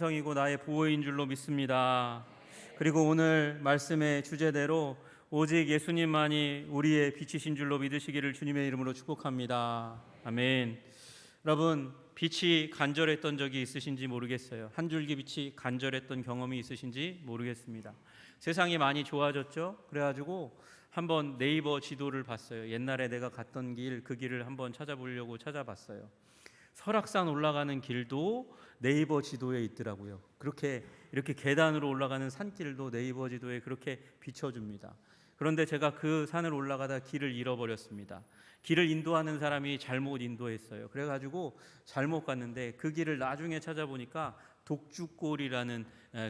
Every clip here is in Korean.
성이고 나의 보호인 줄로 믿습니다. 그리고 오늘 말씀의 주제대로 오직 예수님만이 우리의 빛이신 줄로 믿으시기를 주님의 이름으로 축복합니다. 아멘. 여러분, 빛이 간절했던 적이 있으신지 모르겠어요. 한 줄기 빛이 간절했던 경험이 있으신지 모르겠습니다. 세상이 많이 좋아졌죠. 그래가지고 한번 네이버 지도를 봤어요. 옛날에 내가 갔던 길, 그 길을 한번 찾아보려고 찾아봤어요. 설악산 올라가는 길도 네이버 지도에 있더라고요. 그렇게 이렇게 계단으로 올라가는 산길도 네이버 지도에 그렇게 비춰줍니다. 그런데 제가 그 산을 올라가다 길을 잃어버렸습니다. 길을 인도하는 사람이 잘못 인도했어요. 그래가지고 잘못 갔는데 그 길을 나중에 찾아보니까 독주골이라는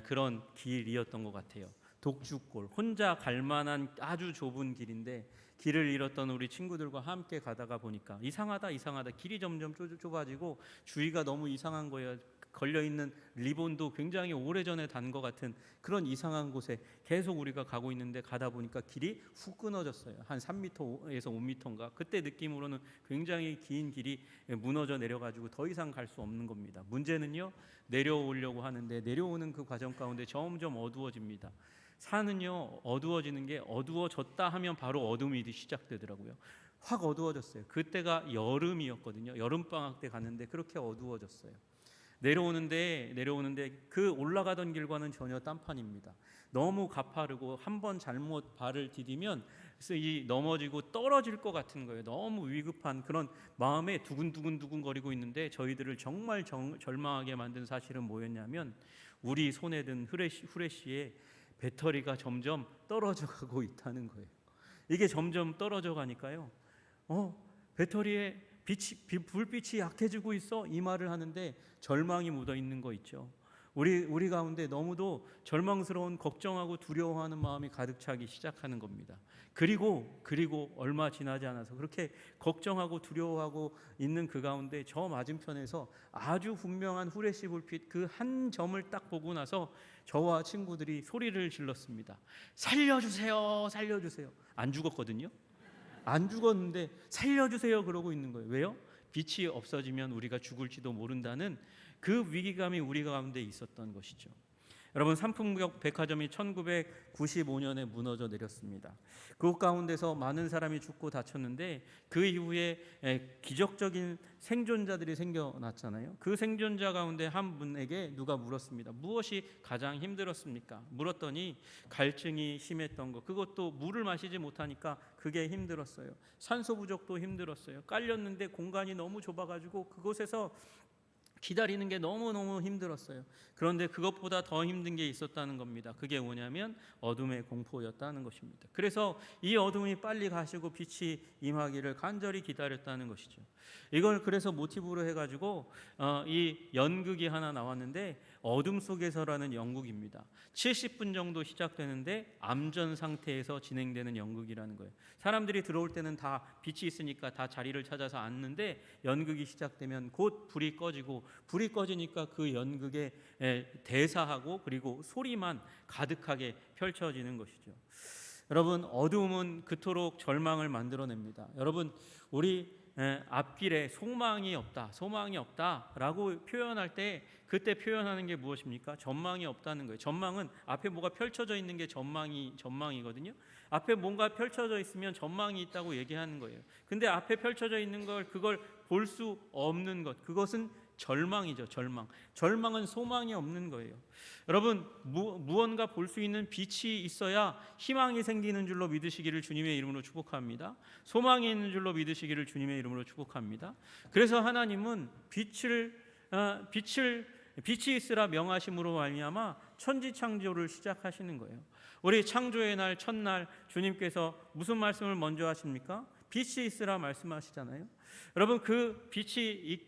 그런 길이었던 것 같아요. 독주골, 혼자 갈 만한 아주 좁은 길인데 길을 잃었던 우리 친구들과 함께 가다가 보니까 이상하다 길이 점점 좁아지고 주위가 너무 이상한 거예요. 걸려있는 리본도 굉장히 오래전에 단 것 같은 그런 이상한 곳에 계속 우리가 가고 있는데 가다 보니까 길이 훅 끊어졌어요. 한 3m에서 5m인가. 그때 느낌으로는 굉장히 긴 길이 무너져 내려가지고 더 이상 갈 수 없는 겁니다. 문제는요, 내려오려고 하는데 내려오는 그 과정 가운데 점점 어두워집니다. 산은요, 어두워지는 게 어두워졌다 하면 바로 어둠이 시작되더라고요. 확 어두워졌어요. 그때가 여름이었거든요. 여름방학 때 갔는데 그렇게 어두워졌어요. 내려오는데 그 올라가던 길과는 전혀 딴판입니다. 너무 가파르고 한번 잘못 발을 디디면 이 넘어지고 떨어질 것 같은 거예요. 너무 위급한 그런 마음에 두근두근 거리고 있는데 저희들을 정말 절망하게 만든 사실은 뭐였냐면 우리 손에 든 후레쉬에 배터리가 점점 떨어져 가고 있다는 거예요. 이게 점점 떨어져 가니까요. 배터리에 불빛이 약해지고 있어, 이 말을 하는데 절망이 묻어 있는 거 있죠. 우리 가운데 너무도 절망스러운, 걱정하고 두려워하는 마음이 가득 차기 시작하는 겁니다. 그리고 얼마 지나지 않아서 그렇게 걱정하고 두려워하고 있는 그 가운데 저 맞은편에서 아주 분명한 후레쉬 불빛 그 한 점을 딱 보고 나서 저와 친구들이 소리를 질렀습니다. 살려주세요, 살려주세요. 안 죽었거든요. 안 죽었는데 살려주세요 그러고 있는 거예요. 왜요? 빛이 없어지면 우리가 죽을지도 모른다는 그 위기감이 우리 가운데 있었던 것이죠. 여러분, 삼풍역 백화점이 1995년에 무너져 내렸습니다. 그 가운데서 많은 사람이 죽고 다쳤는데 그 이후에 기적적인 생존자들이 생겨났잖아요. 그 생존자 가운데 한 분에게 누가 물었습니다. 무엇이 가장 힘들었습니까? 물었더니 갈증이 심했던 것, 그것도 물을 마시지 못하니까 그게 힘들었어요. 산소 부족도 힘들었어요. 깔렸는데 공간이 너무 좁아가지고 그곳에서 기다리는 게 너무너무 힘들었어요. 그런데 그것보다 더 힘든 게 있었다는 겁니다. 그게 뭐냐면 어둠의 공포였다는 것입니다. 그래서 이 어둠이 빨리 가시고 빛이 임하기를 간절히 기다렸다는 것이죠. 이걸 그래서 모티브로 해가지고 이 연극이 하나 나왔는데 어둠 속에서라는 연극입니다. 70분 정도 시작되는데 암전 상태에서 진행되는 연극이라는 거예요. 사람들이 들어올 때는 다 빛이 있으니까 다 자리를 찾아서 앉는데 연극이 시작되면 곧 불이 꺼지니까 그 연극의 대사하고 그리고 소리만 가득하게 펼쳐지는 것이죠. 여러분, 어두움은 그토록 절망을 만들어냅니다. 여러분, 우리 앞길에 소망이 없다라고 표현할 때 그때 표현하는 게 무엇입니까? 전망이 없다는 거예요. 전망은 앞에 뭐가 펼쳐져 있는 게 전망이거든요. 앞에 뭔가 펼쳐져 있으면 전망이 있다고 얘기하는 거예요. 근데 앞에 펼쳐져 있는 그걸 볼 수 없는 것, 그것은 절망이죠. 절망은 소망이 없는 거예요. 여러분, 무언가 볼 수 있는 빛이 있어야 희망이 생기는 줄로 믿으시기를 주님의 이름으로 축복합니다. 소망이 있는 줄로 믿으시기를 주님의 이름으로 축복합니다. 그래서 하나님은 빛이 있으라 명하심으로 말미암아 천지 창조를 시작하시는 거예요. 우리 창조의 날 첫날 주님께서 무슨 말씀을 먼저 하십니까? 빛이 있으라 말씀하시잖아요. 여러분, 그 빛이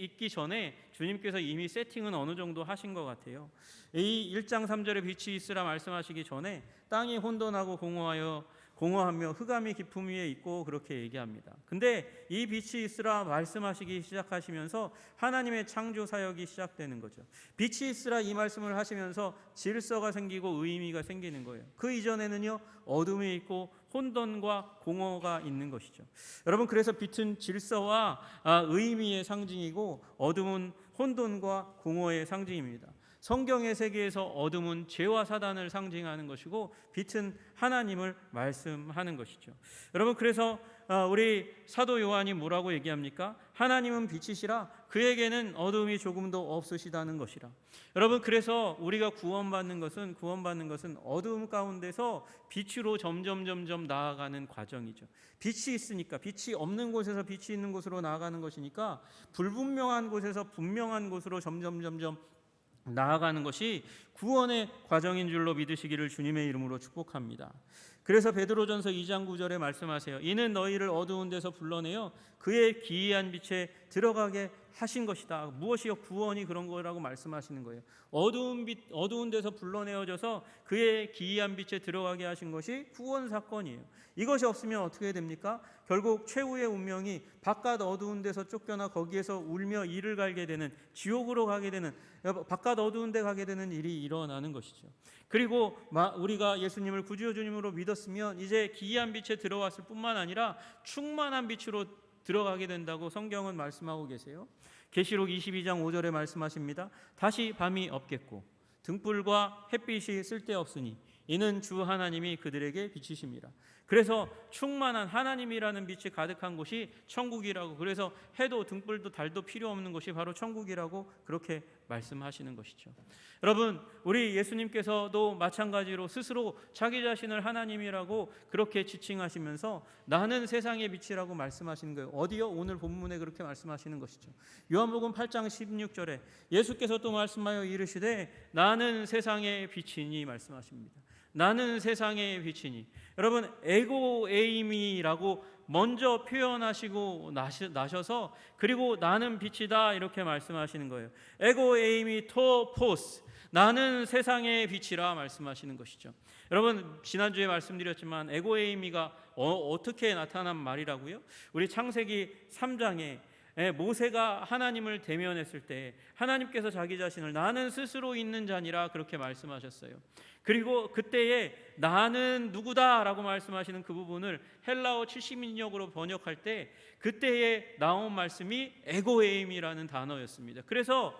있기 전에 주님께서 이미 세팅은 어느 정도 하신 것 같아요. 이 1장 3절에 빛이 있으라 말씀하시기 전에 땅이 혼돈하고 공허하여 공허하며 흑암이 깊음 위에 있고 그렇게 얘기합니다. 근데 이 빛이 있으라 말씀하시기 시작하시면서 하나님의 창조 사역이 시작되는 거죠. 빛이 있으라 이 말씀을 하시면서 질서가 생기고 의미가 생기는 거예요. 그 이전에는요, 어둠이 있고 혼돈과 공허가 있는 것이죠. 여러분, 그래서 빛은 질서와 의미의 상징이고 어둠은 혼돈과 공허의 상징입니다. 성경의 세계에서 어둠은 죄와 사단을 상징하는 것이고 빛은 하나님을 말씀하는 것이죠. 여러분, 그래서 우리 사도 요한이 뭐라고 얘기합니까? 하나님은 빛이시라 그에게는 어둠이 조금도 없으시다는 것이라. 여러분, 그래서 우리가 구원받는 것은 어둠 가운데서 빛으로 점점 나아가는 과정이죠. 빛이 있으니까, 빛이 없는 곳에서 빛이 있는 곳으로 나아가는 것이니까 불분명한 곳에서 분명한 곳으로 점점 나아가는 것이 구원의 과정인 줄로 믿으시기를 주님의 이름으로 축복합니다. 그래서 베드로전서 2장 9절에 말씀하세요. 이는 너희를 어두운 데서 불러내어 그의 기이한 빛에 들어가게 하신 것이다. 무엇이요? 구원이 그런 거라고 말씀하시는 거예요. 어두운 데서 불러내어져서 그의 기이한 빛에 들어가게 하신 것이 구원 사건이에요. 이것이 없으면 어떻게 됩니까? 결국 최후의 운명이 바깥 어두운 데서 쫓겨나 거기에서 울며 이를 갈게 되는, 지옥으로 가게 되는, 바깥 어두운 데 가게 되는 일이 일어나는 것이죠. 그리고 우리가 예수님을 구주여 주님으로 믿었으면 이제 기이한 빛에 들어왔을 뿐만 아니라 충만한 빛으로 들어가게 된다고 성경은 말씀하고 계세요. 계시록 22장 5절에 말씀하십니다. 다시 밤이 없겠고 등불과 햇빛이 쓸데없으니 이는 주 하나님이 그들에게 빛이심이라. 그래서 충만한 하나님이라는 빛이 가득한 곳이 천국이라고, 그래서 해도 등불도 달도 필요 없는 곳이 바로 천국이라고 그렇게 말씀하시는 것이죠. 여러분, 우리 예수님께서도 마찬가지로 스스로 자기 자신을 하나님이라고 그렇게 지칭하시면서 나는 세상의 빛이라고 말씀하시는 거예요. 어디요? 오늘 본문에 그렇게 말씀하시는 것이죠. 요한복음 8장 16절에 예수께서 또 말씀하여 이르시되 나는 세상의 빛이니 말씀하십니다. 나는 세상의 빛이니. 여러분, 에고에이미라고 먼저 표현하시고 나셔서 그리고 나는 빛이다 이렇게 말씀하시는 거예요. 에고에이미 토포스, 나는 세상의 빛이라 말씀하시는 것이죠. 여러분, 지난주에 말씀드렸지만 에고에이미가 어떻게 나타난 말이라고요? 우리 창세기 3장에 모세가 하나님을 대면했을 때 하나님께서 자기 자신을 나는 스스로 있는 자니라 그렇게 말씀하셨어요. 그리고 그때에 나는 누구다라고 말씀하시는 그 부분을 헬라어 70인역으로 번역할 때 그때에 나온 말씀이 에고에임이라는 단어였습니다. 그래서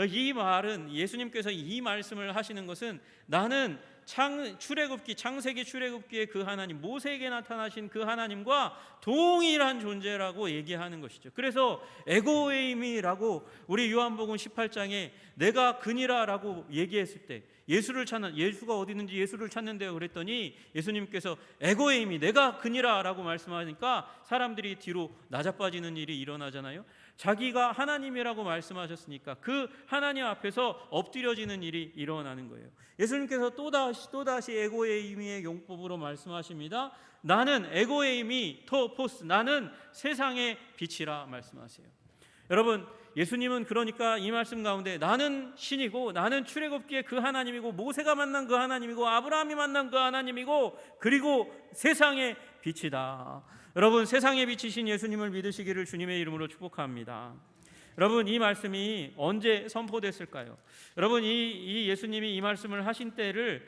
이 말은, 예수님께서 이 말씀을 하시는 것은 나는 창세기 출애굽기의 그 하나님, 모세에게 나타나신 그 하나님과 동일한 존재라고 얘기하는 것이죠. 그래서 에고에임이라고 우리 요한복음 18장에 내가 그니라라고 얘기했을 때 예수가 어디 있는지 예수를 찾는데요 그랬더니 예수님께서 에고에임이 내가 그니라라고 말씀하니까 사람들이 뒤로 나자빠지는 일이 일어나잖아요. 자기가 하나님이라고 말씀하셨으니까 그 하나님 앞에서 엎드려지는 일이 일어나는 거예요. 예수님께서 또다시 에고에이미의 용법으로 말씀하십니다. 나는 에고에이미 토포스, 나는 세상의 빛이라 말씀하세요. 여러분, 예수님은 그러니까 이 말씀 가운데 나는 신이고 나는 출애굽기의 그 하나님이고 모세가 만난 그 하나님이고 아브라함이 만난 그 하나님이고 그리고 세상의 빛이다. 여러분, 세상의 빛이신 예수님을 믿으시기를 주님의 이름으로 축복합니다. 여러분, 이 말씀이 언제 선포됐을까요? 여러분, 이 예수님이 이 말씀을 하신 때를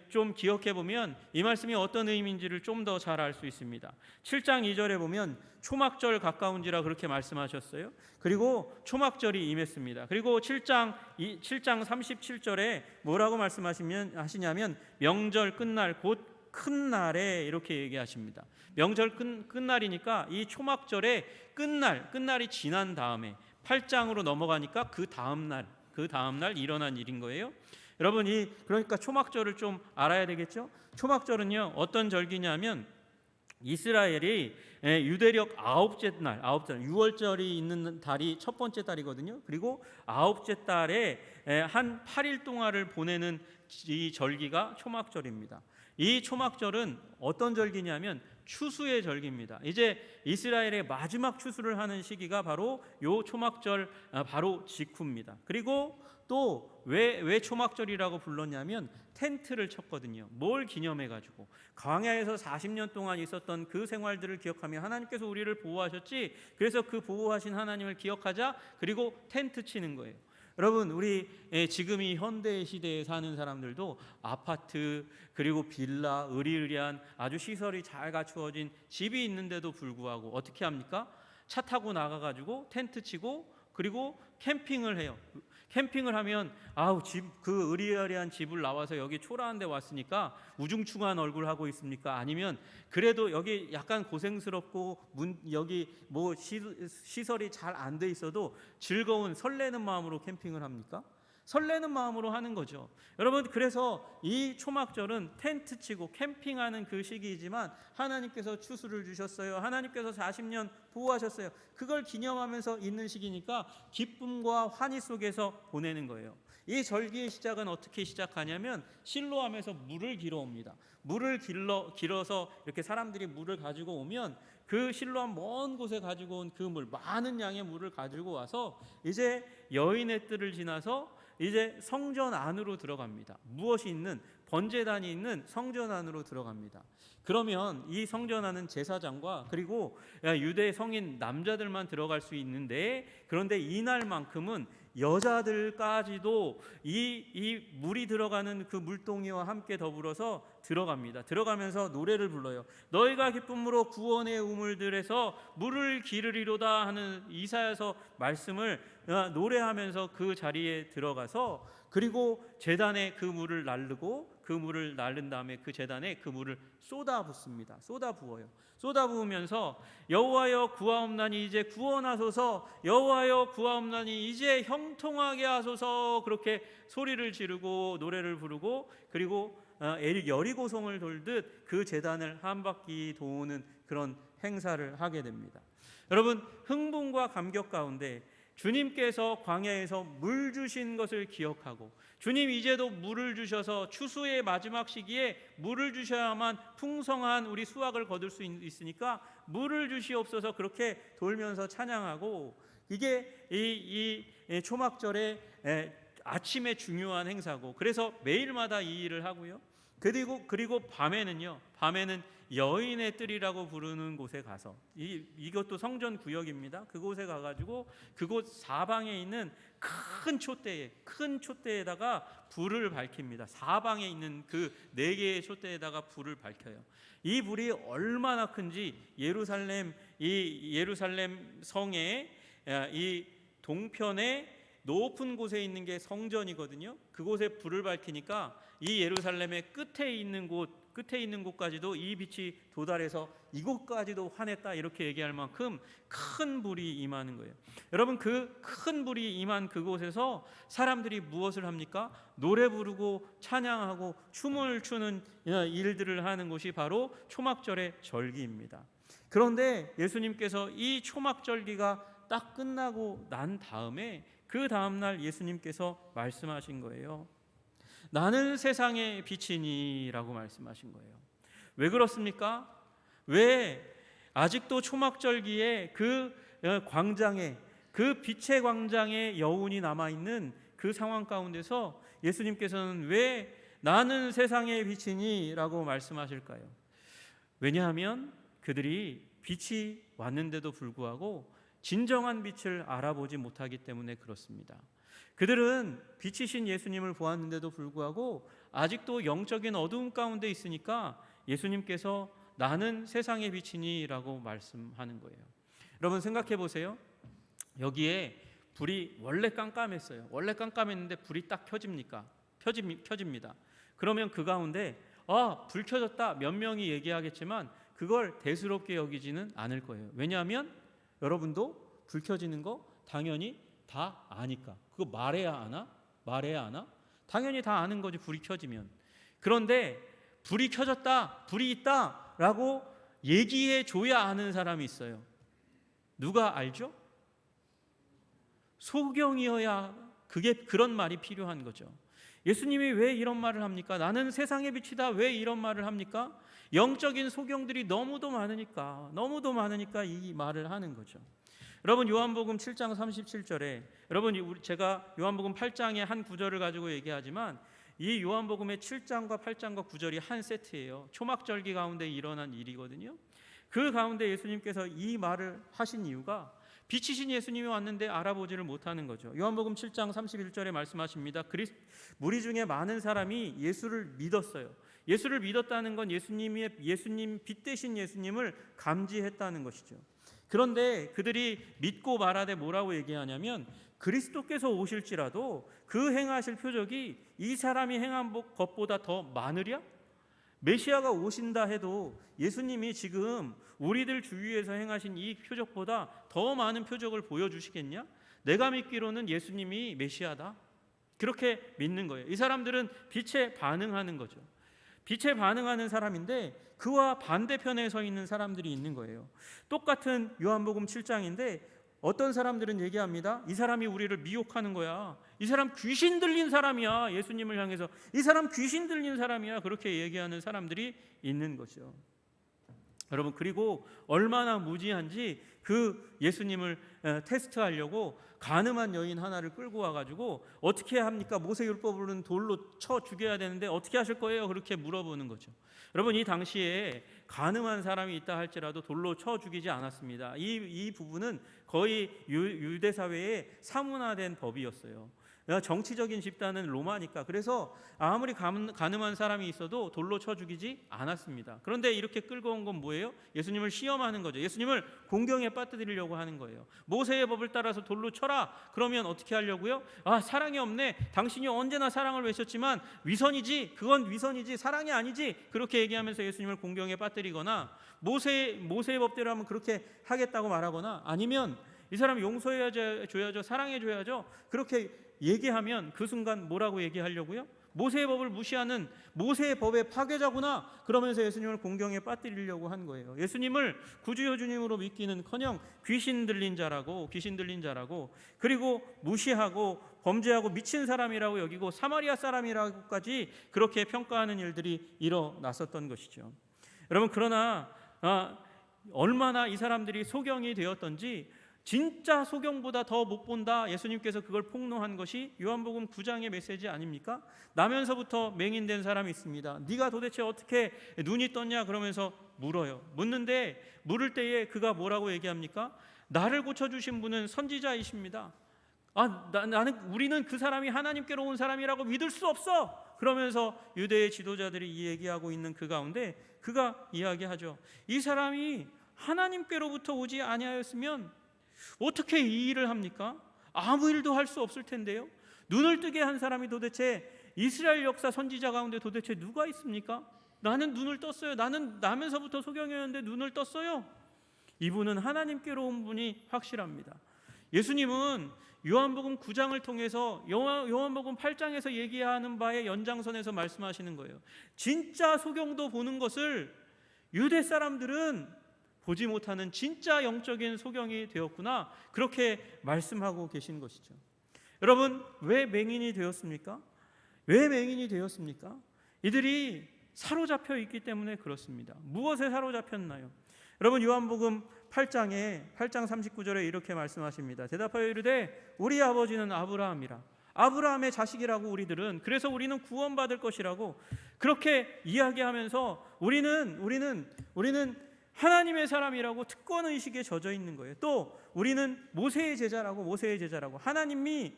좀 기억해 보면 이 말씀이 어떤 의미인지를 좀 더 잘 알 수 있습니다. 7장 2절에 보면 초막절 가까운지라 그렇게 말씀하셨어요. 그리고 초막절이 임했습니다. 그리고 7장 37절에 뭐라고 말씀하시냐면 명절 끝날 곧 큰 날에 이렇게 얘기하십니다. 명절 끝날이니까 이 초막절의 끝날이 지난 다음에 8장으로 넘어가니까 그 다음 날 일어난 일인 거예요. 여러분, 그러니까 초막절을 좀 알아야 되겠죠? 초막절은요 어떤 절기냐면 이스라엘이 유대력 9째 날, 6월절이 있는 달이 첫 번째 달이거든요. 그리고 9째 달에 한 8일 동안을 보내는 이 절기가 초막절입니다. 이 초막절은 어떤 절기냐면 추수의 절기입니다. 이제 이스라엘의 마지막 추수를 하는 시기가 바로 요 초막절 바로 직후입니다. 그리고 또 왜 초막절이라고 불렀냐면 텐트를 쳤거든요. 뭘 기념해 가지고 광야에서 40년 동안 있었던 그 생활들을 기억하며 하나님께서 우리를 보호하셨지. 그래서 그 보호하신 하나님을 기억하자. 그리고 텐트 치는 거예요. 여러분, 우리 지금 이 현대 시대에 사는 사람들도 아파트 그리고 빌라, 으리으리한 아주 시설이 잘 갖추어진 집이 있는데도 불구하고 어떻게 합니까? 차 타고 나가가지고 텐트 치고 그리고 캠핑을 해요. 캠핑을 하면 그 으리으리한 집을 나와서 여기 초라한 데 왔으니까 우중충한 얼굴 하고 있습니까? 아니면 그래도 여기 약간 고생스럽고 여기 뭐 시설이 잘 안 돼 있어도 즐거운 설레는 마음으로 캠핑을 합니까? 설레는 마음으로 하는 거죠. 여러분, 그래서 이 초막절은 텐트 치고 캠핑하는 그 시기이지만 하나님께서 추수를 주셨어요. 하나님께서 40년 보호하셨어요. 그걸 기념하면서 있는 시기니까 기쁨과 환희 속에서 보내는 거예요. 이 절기의 시작은 어떻게 시작하냐면 실로암에서 물을 길어 옵니다. 물을 길어서 이렇게 사람들이 물을 가지고 오면 그 실로암 먼 곳에 가지고 온 그 물, 많은 양의 물을 가지고 와서 이제 여인의 뜰을 지나서 이제 성전 안으로 들어갑니다. 무엇이 있는 번제단이 있는 성전 안으로 들어갑니다. 그러면 이 성전 안은 제사장과 그리고 유대 성인 남자들만 들어갈 수 있는데, 그런데 이날만큼은 여자들까지도 이 물이 들어가는 그 물동이와 함께 더불어서 들어갑니다. 들어가면서 노래를 불러요. 너희가 기쁨으로 구원의 우물들에서 물을 기르리로다 하는 이사야서 말씀을 노래하면서 그 자리에 들어가서, 그리고 제단에 그 물을 나르고 그 물을 나른 다음에 그 제단에 그 물을 쏟아붓습니다. 쏟아부어요. 쏟아부으면서 여호와여 구하옵나니 이제 구원하소서, 여호와여 구하옵나니 이제 형통하게 하소서, 그렇게 소리를 지르고 노래를 부르고, 그리고 여리고성을 돌듯 그 제단을 한 바퀴 도는 그런 행사를 하게 됩니다. 여러분, 흥분과 감격 가운데 주님께서 광야에서 물 주신 것을 기억하고, 주님 이제도 물을 주셔서 추수의 마지막 시기에 물을 주셔야만 풍성한 우리 수확을 거둘 수 있으니까 물을 주시옵소서, 그렇게 돌면서 찬양하고, 이게 이 초막절의 아침에 중요한 행사고, 그래서 매일마다 이 일을 하고요. 그리고 밤에는 여인의 뜰이라고 부르는 곳에 가서, 이것도 성전 구역입니다. 그곳에 가가지고 그곳 사방에 있는 큰 촛대에다가 불을 밝힙니다. 사방에 있는 그 4개의 촛대에다가 불을 밝혀요. 이 불이 얼마나 큰지 예루살렘 성의 이 동편에 높은 곳에 있는 게 성전이거든요. 그곳에 불을 밝히니까 이 예루살렘의 끝에 있는 곳까지도 이 빛이 도달해서 이곳까지도 환했다, 이렇게 얘기할 만큼 큰 불이 임하는 거예요. 여러분, 그 큰 불이 임한 그곳에서 사람들이 무엇을 합니까? 노래 부르고 찬양하고 춤을 추는 일들을 하는 곳이 바로 초막절의 절기입니다. 그런데 예수님께서 이 초막절기가 딱 끝나고 난 다음에 그 다음날 예수님께서 말씀하신 거예요. 나는 세상의 빛이니 라고 말씀하신 거예요. 왜 그렇습니까? 왜 아직도 초막절기에 그 광장에, 그 빛의 광장에 여운이 남아있는 그 상황 가운데서 예수님께서는 왜 나는 세상의 빛이니 라고 말씀하실까요? 왜냐하면 그들이 빛이 왔는데도 불구하고 진정한 빛을 알아보지 못하기 때문에 그렇습니다. 그들은 빛이신 예수님을 보았는데도 불구하고 아직도 영적인 어두움 가운데 있으니까 예수님께서 나는 세상의 빛이니 라고 말씀하는 거예요. 여러분, 생각해 보세요. 여기에 불이 원래 깜깜했어요. 원래 깜깜했는데 불이 딱 켜집니다. 그러면 그 가운데 불 켜졌다 몇 명이 얘기하겠지만 그걸 대수롭게 여기지는 않을 거예요. 왜냐하면 여러분도 불 켜지는 거 당연히 다 아니까. 그거 말해야 아나? 당연히 다 아는 거지, 불이 켜지면. 그런데 불이 켜졌다, 불이 있다 라고 얘기해 줘야 아는 사람이 있어요. 누가 알죠? 소경이어야 그게 그런 말이 필요한 거죠. 예수님이 왜 이런 말을 합니까? 나는 세상의 빛이다. 왜 이런 말을 합니까? 영적인 소경들이 너무도 많으니까 이 말을 하는 거죠. 여러분, 요한복음 7장 37절에 제가 요한복음 8장의 한 구절을 가지고 얘기하지만 이 요한복음의 7장과 8장과 9절이 한 세트예요. 초막절기 가운데 일어난 일이거든요. 그 가운데 예수님께서 이 말을 하신 이유가 빛이신 예수님이 왔는데 알아보지를 못하는 거죠. 요한복음 7장 31절에 말씀하십니다. 무리 중에 많은 사람이 예수를 믿었어요. 예수를 믿었다는 건 예수님 빛 대신 예수님을 감지했다는 것이죠. 그런데 그들이 믿고 말하되 뭐라고 얘기하냐면 그리스도께서 오실지라도 그 행하실 표적이 이 사람이 행한 것보다 더 많으랴? 메시아가 오신다 해도 예수님이 지금 우리들 주위에서 행하신 이 표적보다 더 많은 표적을 보여주시겠냐? 내가 믿기로는 예수님이 메시아다. 그렇게 믿는 거예요. 이 사람들은 빛에 반응하는 거죠. 빛에 반응하는 사람인데 그와 반대편에 서 있는 사람들이 있는 거예요. 똑같은 요한복음 7장인데 어떤 사람들은 얘기합니다. 이 사람이 우리를 미혹하는 거야. 이 사람 귀신 들린 사람이야. 예수님을 향해서 이 사람 귀신 들린 사람이야. 그렇게 얘기하는 사람들이 있는 거죠. 여러분, 그리고 얼마나 무지한지 그 예수님을 테스트하려고 간음한 여인 하나를 끌고 와가지고 어떻게 합니까? 모세율법으로는 돌로 쳐 죽여야 되는데 어떻게 하실 거예요? 그렇게 물어보는 거죠. 여러분, 이 당시에 간음한 사람이 있다 할지라도 돌로 쳐 죽이지 않았습니다. 이 부분은 거의 유대 사회의 사문화된 법이었어요. 정치적인 집단은 로마니까 그래서 아무리 간음한 사람이 있어도 돌로 쳐 죽이지 않았습니다. 그런데 이렇게 끌고 온 건 뭐예요? 예수님을 시험하는 거죠. 예수님을 공경에 빠뜨리려고 하는 거예요. 모세의 법을 따라서 돌로 쳐라. 그러면 어떻게 하려고요? 사랑이 없네. 당신이 언제나 사랑을 외쳤지만 위선이지. 그건 위선이지. 사랑이 아니지. 그렇게 얘기하면서 예수님을 공경에 빠뜨리거나 모세의 법대로 하면 그렇게 하겠다고 말하거나 아니면 이 사람 용서해줘야죠. 사랑해줘야죠. 그렇게 얘기하면 그 순간 뭐라고 얘기하려고요? 모세의 법을 무시하는 모세의 법의 파괴자구나. 그러면서 예수님을 공경에 빠뜨리려고 한 거예요. 예수님을 구주여 주님으로 믿기는커녕 귀신 들린 자라고 그리고 무시하고 범죄하고 미친 사람이라고 여기고 사마리아 사람이라고까지 그렇게 평가하는 일들이 일어났었던 것이죠. 여러분, 그러나 얼마나 이 사람들이 소경이 되었던지 진짜 소경보다 더 못 본다. 예수님께서 그걸 폭로한 것이 요한복음 9장의 메시지 아닙니까? 나면서부터 맹인된 사람이 있습니다. 네가 도대체 어떻게 눈이 떴냐? 그러면서 묻는데 물을 때에 그가 뭐라고 얘기합니까? 나를 고쳐주신 분은 선지자이십니다. 우리는 그 사람이 하나님께로 온 사람이라고 믿을 수 없어. 그러면서 유대의 지도자들이 이 얘기하고 있는 그 가운데 그가 이야기하죠. 이 사람이 하나님께로부터 오지 아니하였으면 어떻게 이 일을 합니까? 아무 일도 할 수 없을 텐데요. 눈을 뜨게 한 사람이 도대체 이스라엘 역사 선지자 가운데 도대체 누가 있습니까? 나는 눈을 떴어요. 나는 나면서부터 소경이었는데 눈을 떴어요. 이분은 하나님께로 온 분이 확실합니다. 예수님은 요한복음 9장을 통해서 요한복음 8장에서 얘기하는 바의 연장선에서 말씀하시는 거예요. 진짜 소경도 보는 것을 유대 사람들은 보지 못하는 진짜 영적인 소경이 되었구나. 그렇게 말씀하고 계신 것이죠. 여러분, 왜 맹인이 되었습니까? 이들이 사로잡혀 있기 때문에 그렇습니다. 무엇에 사로잡혔나요? 여러분, 요한복음 8장 39절에 이렇게 말씀하십니다. 대답하여 이르되 우리 아버지는 아브라함이라. 아브라함의 자식이라고 우리들은. 그래서 우리는 구원받을 것이라고 그렇게 이야기하면서 우리는 하나님의 사람이라고 특권의식에 젖어 있는 거예요. 또 우리는 모세의 제자라고 하나님이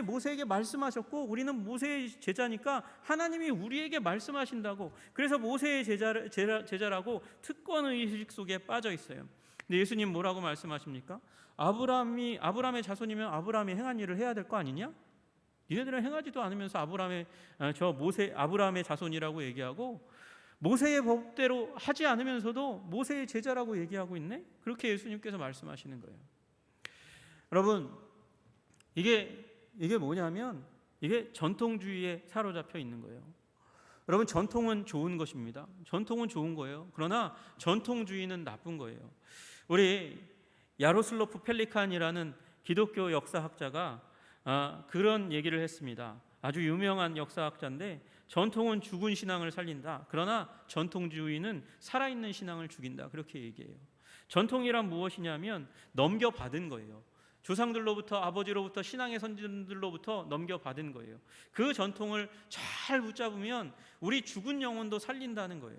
모세에게 말씀하셨고 우리는 모세의 제자니까 하나님이 우리에게 말씀하신다고. 그래서 모세의 제자라고 특권의식 속에 빠져 있어요. 근데 예수님 뭐라고 말씀하십니까? 아브라함의 자손이면 아브라함이 행한 일을 해야 될 거 아니냐? 니네들은 행하지도 않으면서 아브라함의 자손이라고 얘기하고 모세의 법대로 하지 않으면서도 모세의 제자라고 얘기하고 있네? 그렇게 예수님께서 말씀하시는 거예요. 여러분, 이게 뭐냐면 이게 전통주의에 사로잡혀 있는 거예요. 여러분, 전통은 좋은 것입니다. 전통은 좋은 거예요. 그러나 전통주의는 나쁜 거예요. 우리 야로슬로프 펠리칸이라는 기독교 역사학자가 그런 얘기를 했습니다. 아주 유명한 역사학자인데 전통은 죽은 신앙을 살린다. 그러나 전통주의는 살아있는 신앙을 죽인다. 그렇게 얘기해요. 전통이란 무엇이냐면 넘겨받은 거예요. 조상들로부터, 아버지로부터, 신앙의 선진들로부터 넘겨받은 거예요. 그 전통을 잘 붙잡으면 우리 죽은 영혼도 살린다는 거예요.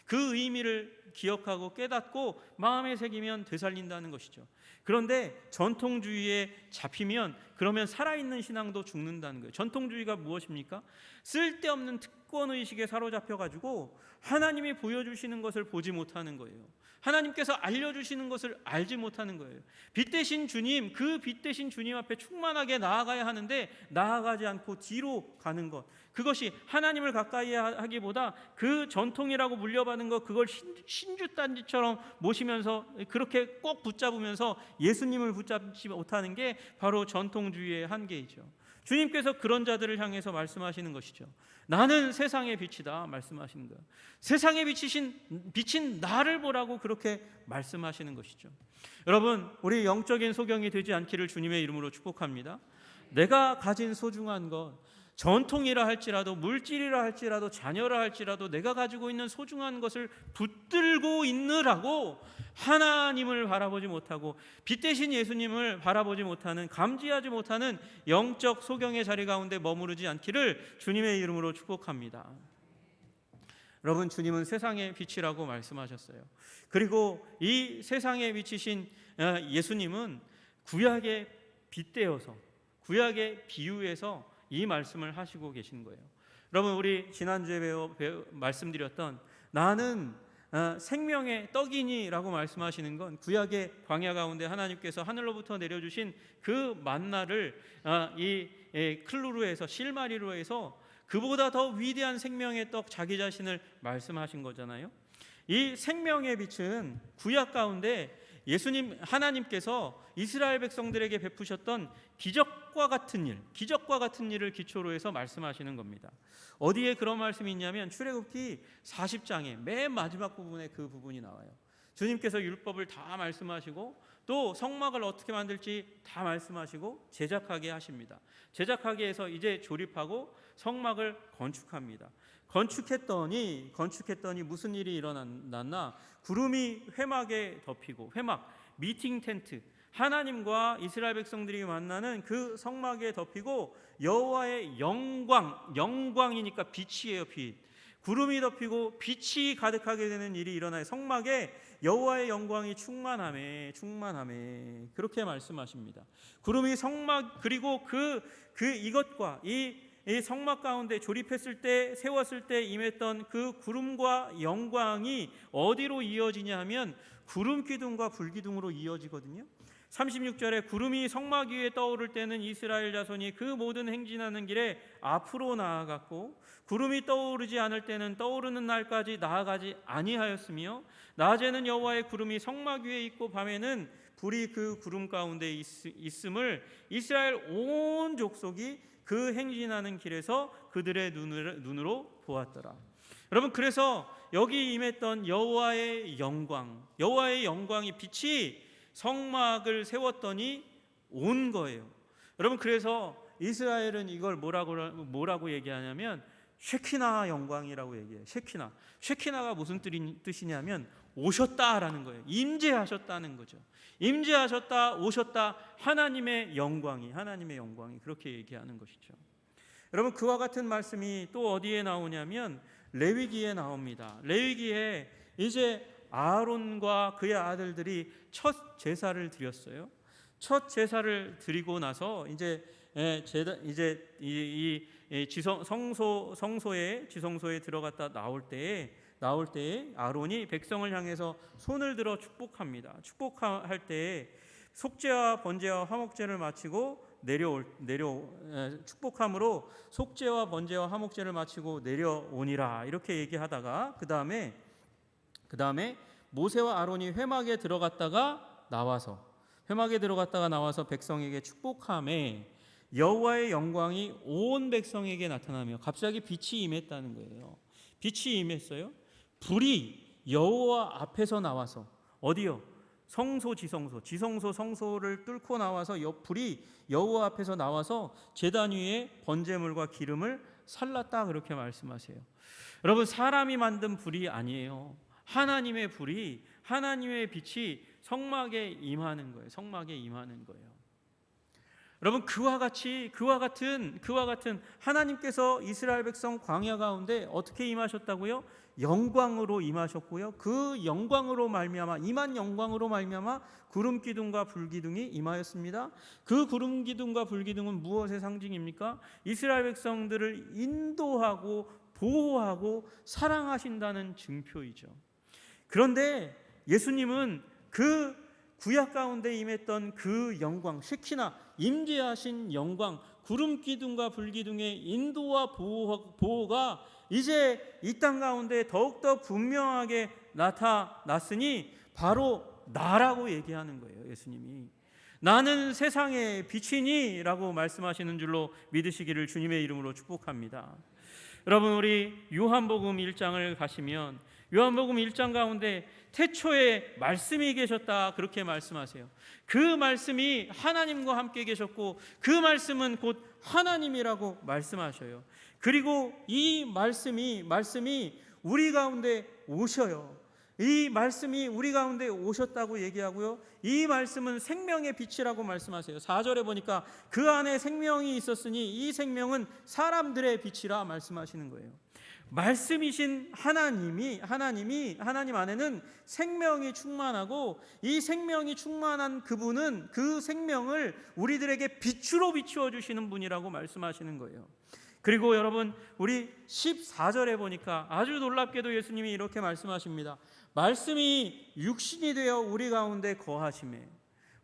그 의미를 기억하고 깨닫고 마음에 새기면 되살린다는 것이죠. 그런데 전통주의에 잡히면 그러면 살아있는 신앙도 죽는다는 거예요. 전통주의가 무엇입니까? 쓸데없는 특권의식에 사로잡혀가지고 하나님이 보여주시는 것을 보지 못하는 거예요. 하나님께서 알려주시는 것을 알지 못하는 거예요. 빛 대신 주님, 그 빛 대신 주님 앞에 충만하게 나아가야 하는데 나아가지 않고 뒤로 가는 것, 그것이 하나님을 가까이 하기보다 그 전통이라고 물려받은 것, 그걸 신주단지처럼 모시면서 그렇게 꼭 붙잡으면서 예수님을 붙잡지 못하는 게 바로 전통주의의 한계이죠. 주님께서 그런 자들을 향해서 말씀하시는 것이죠. 나는 세상의 빛이다 말씀하시는 거예요. 세상에 비친 나를 보라고 그렇게 말씀하시는 것이죠. 여러분, 우리 영적인 소경이 되지 않기를 주님의 이름으로 축복합니다. 내가 가진 소중한 것, 전통이라 할지라도, 물질이라 할지라도, 자녀라 할지라도 내가 가지고 있는 소중한 것을 붙들고 있느라고 하나님을 바라보지 못하고 빛 대신 예수님을 바라보지 못하는, 감지하지 못하는 영적 소경의 자리 가운데 머무르지 않기를 주님의 이름으로 축복합니다. 여러분, 주님은 세상의 빛이라고 말씀하셨어요. 그리고 이 세상에 비치신 예수님은 구약에 빗대어서, 구약에 비유해서 이 말씀을 하시고 계신 거예요. 여러분, 우리 지난주에 말씀드렸던 나는 생명의 떡이니라고 말씀하시는 건 구약의 광야 가운데 하나님께서 하늘로부터 내려주신 그 만나를 이 클루루에서, 실마리로에서 그보다 더 위대한 생명의 떡, 자기 자신을 말씀하신 거잖아요. 이 생명의 빛은 구약 가운데 예수님, 하나님께서 이스라엘 백성들에게 베푸셨던 기적과 같은 일을 기초로 해서 말씀하시는 겁니다. 어디에 그런 말씀이 있냐면 출애굽기 40장의 맨 마지막 부분에 그 부분이 나와요. 주님께서 율법을 다 말씀하시고 또 성막을 어떻게 만들지 다 말씀하시고 제작하게 하십니다. 제작하게 해서 이제 조립하고 성막을 건축합니다. 건축했더니 무슨 일이 일어났나? 구름이 회막에 덮이고, 회막, 미팅 텐트, 하나님과 이스라엘 백성들이 만나는 그 성막에 덮이고 여호와의 영광이니까 빛이에요. 빛. 구름이 덮이고 빛이 가득하게 되는 일이 일어나요. 성막에 여호와의 영광이 충만하매 그렇게 말씀하십니다. 구름이 성막, 그리고 이것과 이 성막 가운데 조립했을 때, 세웠을 때 임했던 그 구름과 영광이 어디로 이어지냐 하면 구름 기둥과 불 기둥으로 이어지거든요. 36절에 구름이 성막 위에 떠오를 때는 이스라엘 자손이 그 모든 행진하는 길에 앞으로 나아갔고, 구름이 떠오르지 않을 때는 떠오르는 날까지 나아가지 아니하였으며, 낮에는 여호와의 구름이 성막 위에 있고 밤에는 불이 그 구름 가운데 있음을 이스라엘 온 족속이 그 행진하는 길에서 그들의 눈으로 보았더라. 여러분, 그래서 여기 임했던 여호와의 영광이 빛이 성막을 세웠더니 온 거예요. 여러분, 그래서 이스라엘은 이걸 뭐라고 얘기하냐면 쉐키나 영광이라고 얘기해요. 쉐키나가 무슨 뜻이냐면 오셨다라는 거예요. 임재하셨다는 거죠. 임재하셨다, 오셨다, 하나님의 영광이 그렇게 얘기하는 것이죠. 여러분, 그와 같은 말씀이 또 어디에 나오냐면 레위기에 나옵니다. 레위기에 이제 아론과 그의 아들들이 첫 제사를 드렸어요. 첫 제사를 드리고 나서 이제 지성소에 들어갔다 나올 때에 아론이 백성을 향해서 손을 들어 축복합니다. 축복할 때에 속죄와 번제와 화목제를 마치고 축복함으로 속죄와 번제와 화목제를 마치고 내려오니라, 이렇게 얘기하다가 그 다음에 모세와 아론이 회막에 들어갔다가 나와서 백성에게 축복함에 여호와의 영광이 온 백성에게 나타나며 갑자기 빛이 임했다는 거예요. 빛이 임했어요. 불이 여호와 앞에서 나와서, 어디요? 성소, 지성소, 성소를 뚫고 나와서 불이 여호와 앞에서 나와서 제단 위에 번제물과 기름을 살랐다 그렇게 말씀하세요. 여러분, 사람이 만든 불이 아니에요. 하나님의 불이, 하나님의 빛이 성막에 임하는 거예요. 성막에 임하는 거예요. 여러분, 그와 같은 하나님께서 이스라엘 백성 광야 가운데 어떻게 임하셨다고요? 영광으로 임하셨고요. 그 영광으로 말미암아, 임한 영광으로 말미암아 구름 기둥과 불 기둥이 임하였습니다. 그 구름 기둥과 불 기둥은 무엇의 상징입니까? 이스라엘 백성들을 인도하고 보호하고 사랑하신다는 증표이죠. 그런데 예수님은 그 구약 가운데 임했던 그 영광, 쉐키나 임재하신 영광, 구름 기둥과 불 기둥의 인도와 보호가 이제 이 땅 가운데 더욱더 분명하게 나타났으니 바로 나라고 얘기하는 거예요. 예수님이 나는 세상의 빛이니 라고 말씀하시는 줄로 믿으시기를 주님의 이름으로 축복합니다. 여러분, 우리 요한복음 1장을 가시면 요한복음 1장 가운데 태초에 말씀이 계셨다 그렇게 말씀하세요. 그 말씀이 하나님과 함께 계셨고 그 말씀은 곧 하나님이라고 말씀하셔요. 그리고 이 말씀이 우리 가운데 오셔요. 이 말씀이 우리 가운데 오셨다고 얘기하고요. 이 말씀은 생명의 빛이라고 말씀하세요. 4절에 보니까 그 안에 생명이 있었으니 이 생명은 사람들의 빛이라 말씀하시는 거예요. 말씀이신 하나님 안에는 생명이 충만하고 이 생명이 충만한 그분은 그 생명을 우리들에게 빛으로 비추어 주시는 분이라고 말씀하시는 거예요. 그리고 여러분, 우리 14절에 보니까 아주 놀랍게도 예수님이 이렇게 말씀하십니다. 말씀이 육신이 되어 우리 가운데 거하심에,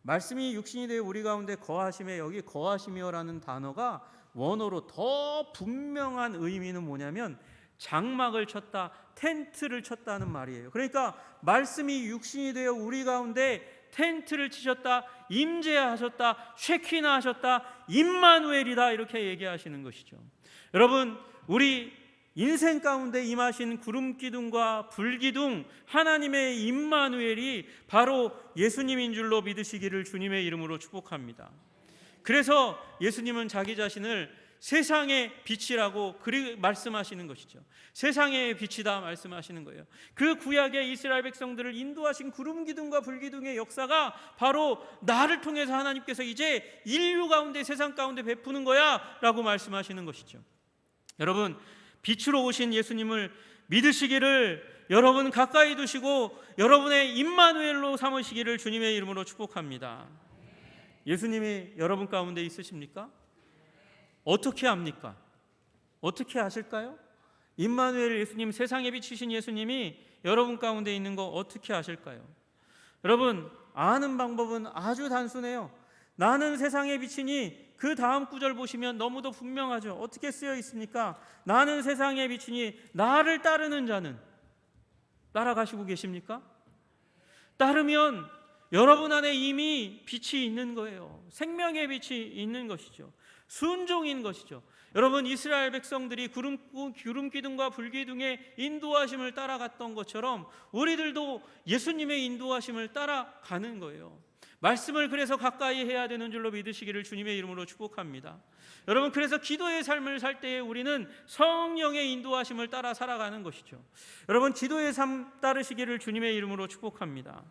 말씀이 육신이 되어 우리 가운데 거하심에, 여기 거하시며라는 단어가 원어로 더 분명한 의미는 뭐냐면 장막을 쳤다, 텐트를 쳤다는 말이에요. 그러니까 말씀이 육신이 되어 우리 가운데 텐트를 치셨다, 임재하셨다, 쉐키나 하셨다, 임마누엘이다 이렇게 얘기하시는 것이죠. 여러분, 우리 인생 가운데 임하신 구름 기둥과 불 기둥, 하나님의 임마누엘이 바로 예수님인 줄로 믿으시기를 주님의 이름으로 축복합니다. 그래서 예수님은 자기 자신을 세상의 빛이라고 말씀하시는 것이죠. 세상의 빛이다 말씀하시는 거예요. 그 구약의 이스라엘 백성들을 인도하신 구름 기둥과 불 기둥의 역사가 바로 나를 통해서 하나님께서 이제 인류 가운데, 세상 가운데 베푸는 거야 라고 말씀하시는 것이죠. 여러분, 빛으로 오신 예수님을 믿으시기를 여러분 가까이 두시고 여러분의 임마누엘로 삼으시기를 주님의 이름으로 축복합니다. 예수님이 여러분 가운데 있으십니까? 어떻게 압니까? 어떻게 아실까요? 임마누엘 예수님, 세상에 비치신 예수님이 여러분 가운데 있는 거 어떻게 아실까요? 여러분, 아는 방법은 아주 단순해요. 나는 세상에 비치니, 그 다음 구절 보시면 너무도 분명하죠. 어떻게 쓰여 있습니까? 나는 세상에 비치니 나를 따르는 자는, 따라가시고 계십니까? 따르면 여러분 안에 이미 빛이 있는 거예요. 생명의 빛이 있는 것이죠. 순종인 것이죠. 여러분, 이스라엘 백성들이 구름 기둥과 불 기둥의 인도하심을 따라갔던 것처럼 우리들도 예수님의 인도하심을 따라가는 거예요. 말씀을 그래서 가까이 해야 되는 줄로 믿으시기를 주님의 이름으로 축복합니다. 여러분, 그래서 기도의 삶을 살 때에 우리는 성령의 인도하심을 따라 살아가는 것이죠. 여러분, 기도의 삶 따르시기를 주님의 이름으로 축복합니다.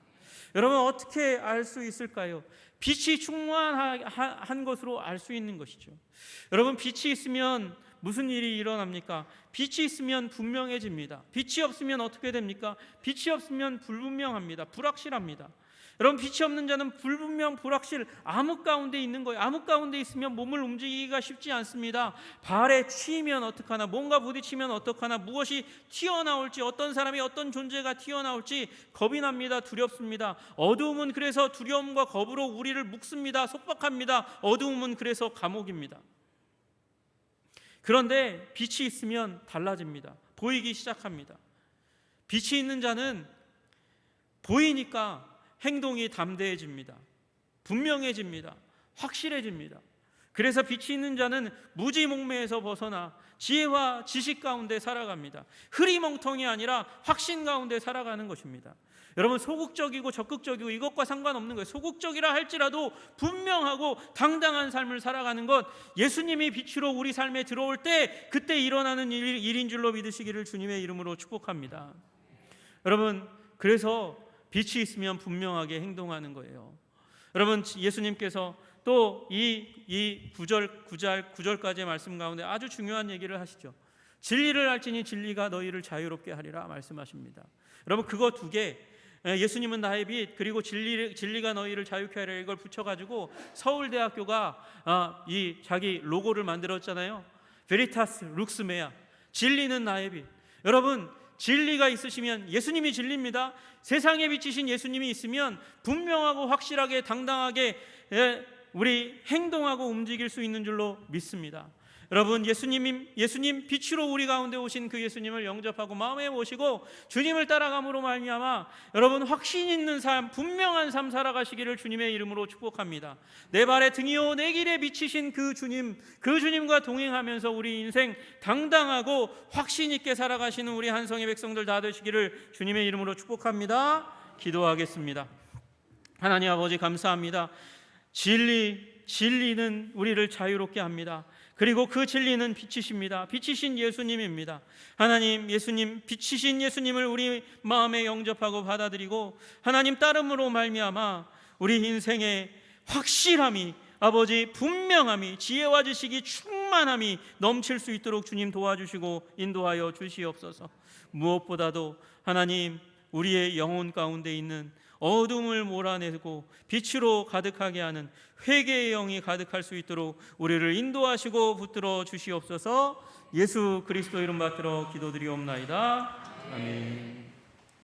여러분, 어떻게 알 수 있을까요? 빛이 충만한 것으로 알 수 있는 것이죠. 여러분, 빛이 있으면 무슨 일이 일어납니까? 빛이 있으면 분명해집니다. 빛이 없으면 어떻게 됩니까? 빛이 없으면 불분명합니다. 불확실합니다. 여러분, 빛이 없는 자는 불분명, 불확실, 암흑 가운데 있는 거예요. 암흑 가운데 있으면 몸을 움직이기가 쉽지 않습니다. 발에 치이면 어떡하나, 뭔가 부딪히면 어떡하나, 무엇이 튀어나올지, 어떤 사람이, 어떤 존재가 튀어나올지 겁이 납니다. 두렵습니다. 어두움은 그래서 두려움과 겁으로 우리를 묶습니다. 속박합니다. 어두움은 그래서 감옥입니다. 그런데 빛이 있으면 달라집니다. 보이기 시작합니다. 빛이 있는 자는 보이니까 행동이 담대해집니다. 분명해집니다. 확실해집니다. 그래서 빛이 있는 자는 무지몽매에서 벗어나 지혜와 지식 가운데 살아갑니다. 흐리멍텅이 아니라 확신 가운데 살아가는 것입니다. 여러분, 소극적이고 적극적이고 이것과 상관없는 거예요. 소극적이라 할지라도 분명하고 당당한 삶을 살아가는 것, 예수님이 빛으로 우리 삶에 들어올 때 그때 일어나는 일인 줄로 믿으시기를 주님의 이름으로 축복합니다. 여러분, 그래서 빛이 있으면 분명하게 행동하는 거예요. 여러분, 예수님께서 또 이 9절까지의 말씀 가운데 아주 중요한 얘기를 하시죠. 진리를 알지니 진리가 너희를 자유롭게 하리라 말씀하십니다. 여러분, 그거 두 개, 예수님은 나의 빛, 그리고 진리가 너희를 자유케 하리라, 이걸 붙여가지고 서울대학교가 이 자기 로고를 만들었잖아요. 베리타스 룩스메아, 진리는 나의 빛. 여러분, 진리가 있으시면, 예수님이 진리입니다. 세상에 비치신 예수님이 있으면 분명하고 확실하게 당당하게 우리 행동하고 움직일 수 있는 줄로 믿습니다. 여러분, 예수님 빛으로 우리 가운데 오신 그 예수님을 영접하고 마음에 모시고 주님을 따라감으로 말미암아 여러분 확신 있는 삶, 분명한 삶 살아가시기를 주님의 이름으로 축복합니다. 내 발의 등이요 내 길에 비치신 그 주님과 동행하면서 우리 인생 당당하고 확신 있게 살아가시는 우리 한성의 백성들 다 되시기를 주님의 이름으로 축복합니다. 기도하겠습니다. 하나님 아버지, 감사합니다. 진리는 우리를 자유롭게 합니다. 그리고 그 진리는 빛이십니다. 빛이신 예수님입니다. 하나님, 빛이신 예수님을 우리 마음에 영접하고 받아들이고 하나님 따름으로 말미암아 우리 인생의 확실함이, 아버지 분명함이, 지혜와 지식이 충만함이 넘칠 수 있도록 주님 도와주시고 인도하여 주시옵소서. 무엇보다도 하나님, 우리의 영혼 가운데 있는 어둠을 몰아내고 빛으로 가득하게 하는 회개의 영이 가득할 수 있도록 우리를 인도하시고 붙들어 주시옵소서. 예수 그리스도 이름 받들어 기도드리옵나이다. 아멘.